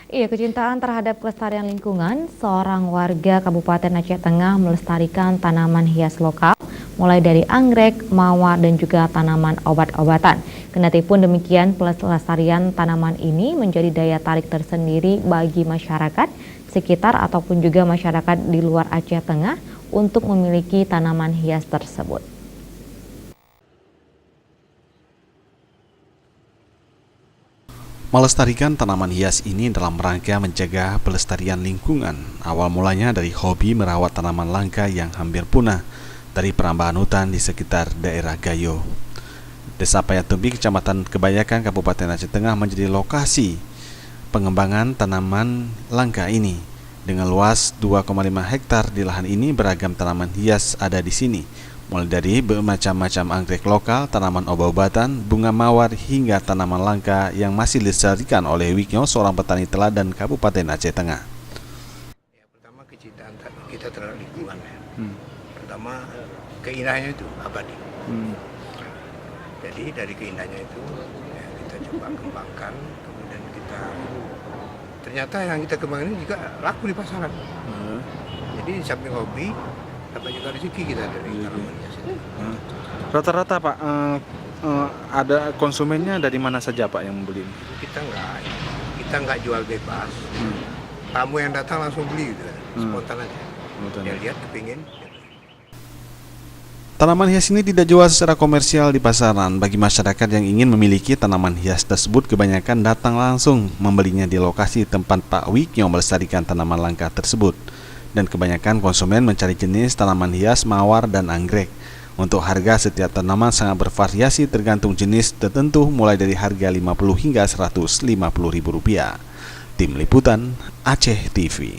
Iya, kecintaan terhadap kelestarian lingkungan, seorang warga Kabupaten Aceh Tengah melestarikan tanaman hias lokal, mulai dari anggrek, mawar, dan juga tanaman obat-obatan. Kendatipun demikian, pelestarian tanaman ini menjadi daya tarik tersendiri bagi masyarakat sekitar ataupun juga masyarakat di luar Aceh Tengah untuk memiliki tanaman hias tersebut. Melestarikan tanaman hias ini dalam rangka menjaga pelestarian lingkungan. Awal mulanya dari hobi merawat tanaman langka yang hampir punah dari perambahan hutan di sekitar daerah Gayo. Desa Payatumbi, Kecamatan Kebayakan, Kabupaten Aceh Tengah menjadi lokasi pengembangan tanaman langka ini. Dengan luas 2,5 hektar di lahan ini, beragam tanaman hias ada di sini. Mulai dari bermacam-macam anggrek lokal, tanaman obat-obatan, bunga mawar, hingga tanaman langka yang masih dilestarikan oleh Wiknyo, seorang petani teladan Kabupaten Aceh Tengah. Ya, pertama kecintaan kita terhadap lingkungan. Pertama keindahannya itu abadi. Jadi dari keindahannya itu ya, kita coba kembangkan, kemudian ternyata yang kita kembangkan ini juga laku di pasaran. Jadi di samping hobi, dapat juga rezeki kita dari tanaman hias itu. Rata-rata Pak, ada konsumennya dari mana saja Pak yang membeli? Kita nggak jual bebas. Tamu yang datang langsung beli gitu, spontan aja. Dia lihat kepingin. Tanaman hias ini tidak jual secara komersial di pasaran. Bagi masyarakat yang ingin memiliki tanaman hias tersebut, kebanyakan datang langsung membelinya di lokasi tempat Pak Wiknyo melestarikan tanaman langka tersebut. Dan kebanyakan konsumen mencari jenis tanaman hias mawar dan anggrek. Untuk harga setiap tanaman sangat bervariasi tergantung jenis tertentu, mulai dari harga Rp50 hingga Rp150.000. Tim Liputan Aceh TV.